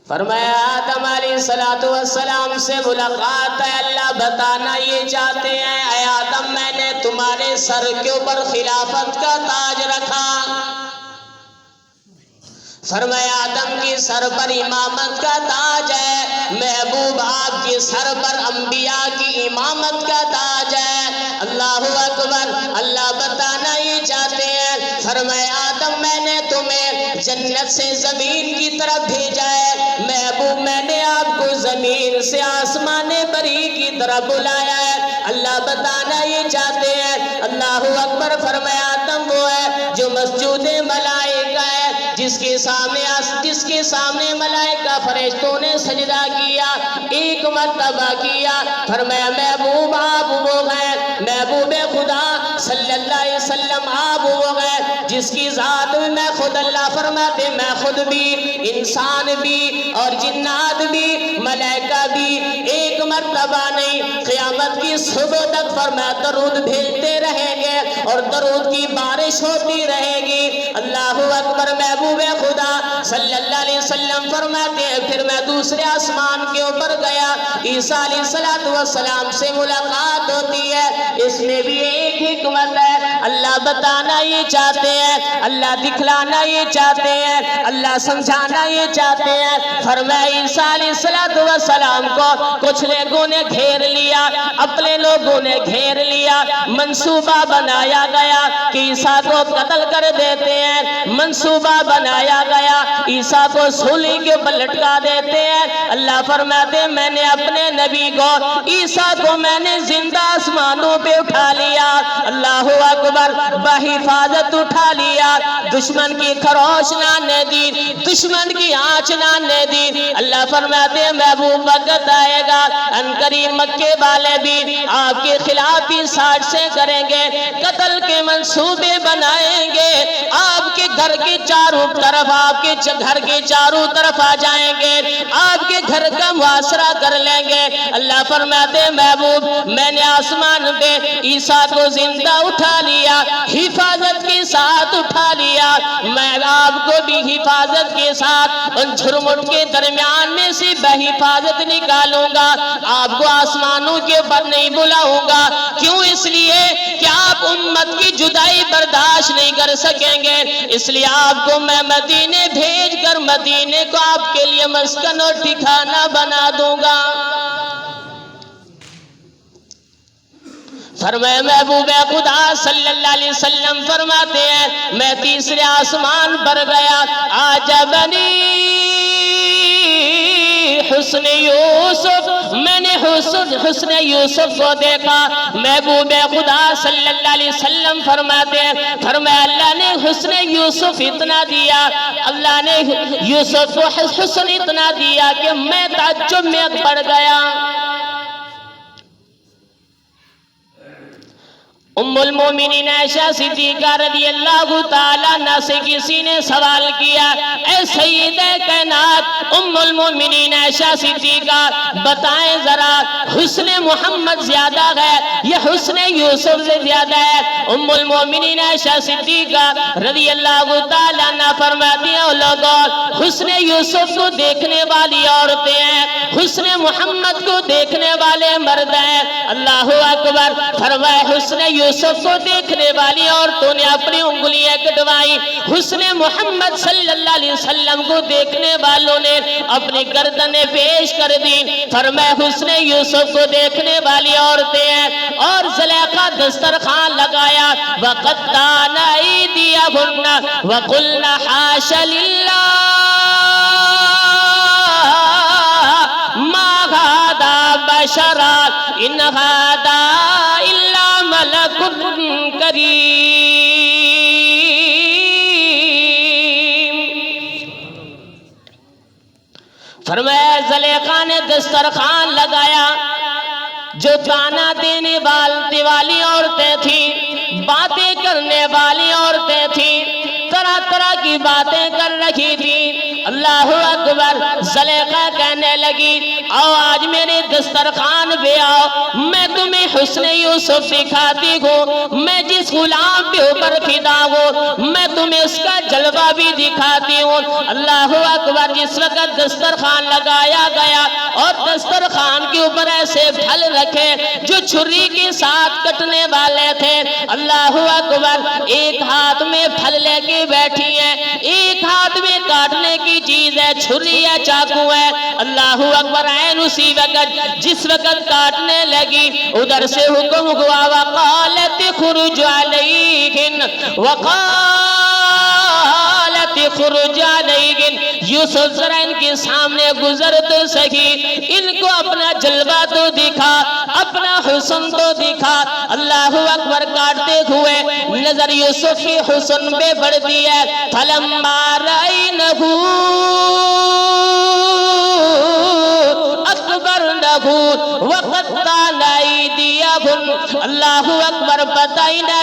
فرمایا آدم علیہ السلام سے ملاقات ہے، اللہ بتانا یہ چاہتے ہیں اے آدم میں نے تمہارے سر کے اوپر خلافت کا تاج رکھا۔ فرمایا آدم کی سر پر امامت کا تاج ہے، محبوب آپ کی سر پر انبیاء کی امامت کا تاج ہے۔ اللہ اکبر، اللہ بتانا یہ چاہتے ہیں، فرمایا آدم میں نے تمہیں جنت سے زمین کی طرف بھیجا ہے، محبوب میں نے آپ کو زمین سے آسمان بری کی طرف بلایا ہے۔ اللہ بتانا یہ چاہتے ہیں، اللہ اکبر، فرمایا آدم وہ ہے جو مسجود ملائکہ ہے، جس کے سامنے ملائکہ فرشتوں نے سجدہ کیا، ایک مرتبہ کیا۔ فرمایا محبوب آپ وہ ہیں، محبوب خدا صلی اللہ علیہ وسلم آپ وہ ہیں جس کی ذات میں خود اللہ فرماتے میں خود بھی، انسان بھی اور جنات بھی ملائکہ بھی ایک مرتبہ نہیں، قیامت کی صبح تک فرمایا درود بھیجتے رہیں گے اور درود کی بارش ہوتی رہے گی۔ اللہ اکبر، محبوب خدا صلی اللہ علیہ وسلم فرماتے ہیں پھر میں دوسرے آسمان کے اوپر گیا، عیسیٰ علیہ السلام سے ملاقات ہوتی ہے۔ اس میں بھی ایک حکمت ہے، اللہ بتانا یہ چاہتے ہیں، اللہ دکھلانا یہ چاہتے ہیں، اللہ سمجھانا یہ چاہتے ہیں۔ فرمایا عیسیٰ علیہ السلام کو کچھ لوگوں نے گھیر لیا، اپنے لوگوں نے گھیر لیا، منصوبہ بنایا گیا کہ عیسیٰ کو قتل کر دیتے ہیں، منصوبہ بنایا گیا عیسیٰ کو سولی کے اوپر لٹکا دیتے ہیں۔ اللہ فرماتے ہیں میں نے اپنے نبی کو عیسیٰ کو میں نے زندہ آسمانوں پہ اٹھا لیا، اللہ اکبر، بحفاظت اٹھا لیا، دشمن کی خروش نہ دی، دشمن کی آنچ نہ دی۔ اللہ فرماتے ہیں محبوب وقت آئے گا انقریب مکے والے بھی آپ کے خلاف ہی ساٹھ سے کریں گے، قتل کے منصوبے بنائیں گے، آپ کے گھر کے چاروں طرف، آپ کے گھر کے چاروں طرف آ جائیں گے، آپ کے گھر کا محاصرہ کر لیں گے۔ اللہ فرماتے ہیں محبوب میں نے آسمان پہ عیسیٰ کو زندہ اٹھا لیا، حفاظت کے ساتھ اٹھا لیا، میں آپ کو بھی حفاظت کے ساتھ ان جھرمٹ کے درمیان میں سے بحفاظت نکالوں گا، آپ کو آسمانوں کے اوپر نہیں بلاؤں گا۔ کیوں؟ اس لیے کہ آپ امت کی جدائی برداشت نہیں کر سکیں گے، اس لیے آپ کو میں مدینے بھیج کر مدینے کو آپ کے لیے مسکن اور ٹھکانہ بنا دوں گا۔ فرمایا محبوب خدا صلی اللہ علیہ وسلم فرماتے ہیں میں تیسرے آسمان پر گیا، عجبنی حسن یوسف، میں نے حسن یوسف کو دیکھا۔ محبوب خدا صلی اللہ علیہ وسلم فرماتے ہیں فرمایا اللہ نے حسن یوسف اتنا دیا، اللہ نے یوسف کو حسن اتنا دیا کہ میں تعجب میں پڑ گیا۔ ام المومنین عائشہ صدیقہ رضی اللہ تعالیٰ عنہا سے کسی نے سوال کیا اے سیدہ کائنات ام المومنین عائشہ صدیقہ بتائیں ذرا حسن محمد زیادہ ہے یا حسن یوسف سے زیادہ ہے؟ ام المومنین عائشہ صدیقہ رضی اللہ تعالیٰ عنہا فرماتی ہیں لوگوں حسن یوسف کو دیکھنے والی عورتیں ہیں، حسن محمد کو دیکھنے والے مرد ہیں۔ اللہ اکبر، فرمائے حسن یوسف کو دیکھنے والی عورتوں نے اپنی انگلیاں کٹوائی، حسن محمد صلی اللہ علیہ وسلم کو دیکھنے والوں نے اپنی گردنیں پیش کر دی۔ فرمائے حسن یوسف کو دیکھنے والی عورتیں ہیں اور زلیخا دسترخوان لگایا وَقَطَّعْنَ أَيْدِيَهُنَّ وَقُلْنَ حَاشَ لِلَّهِ مَا هَذَا بَشَرًا إِنْ هَذَا إِلَّا مَلَكٌ كَرِيمٌ۔ فرمایا زلیخا نے دسترخوان لگایا، جو گانا دینے والی عورتیں تھیں، باتیں کرنے والی عورتیں تھیں، طرح طرح کی باتیں کر رہی تھی۔ اللہ اکبر، زلیخا کہنے لگی لگی آؤ آج میرے دسترخوان پہ آؤ، میں تمہیں حسن یوسف دکھاتی ہوں، میں جس غلام پہ اوپر فدا ہوں میں تمہیں اس کا جلوہ بھی دکھاتی ہوں۔ اللہ اکبر۔ جس وقت دسترخوان لگایا گیا اور دسترخوان کے اوپر ایسے پھل رکھے جو چھری کے ساتھ کٹنے والے تھے، اللہ اکبر، ایک ہاتھ میں پھل لے کے بیٹھی ہے، ایک ہاتھ میں کاٹنے کی چیز ہے، چھری ہے، چاقو ہے، اللہ اکبر۔ عین اسی وقت جس وقت کاٹنے لگی ادھر سے حکم ہوا وقالت خرج علیہن وقالت خرج علیہن، یوسف ذرا ان کے سامنے گزر تو سکی، ان کو اپنا جلوہ تو دکھا، اپنا حسن تو دکھا۔ اللہ اکبر۔ کاٹتے ہوئے نظر یوسف کی حسن پہ پڑتی ہے، فلما رأینہ اکبرنہ وقطعن ایدیہن، اللہ اکبر۔ پتہ ہی نہ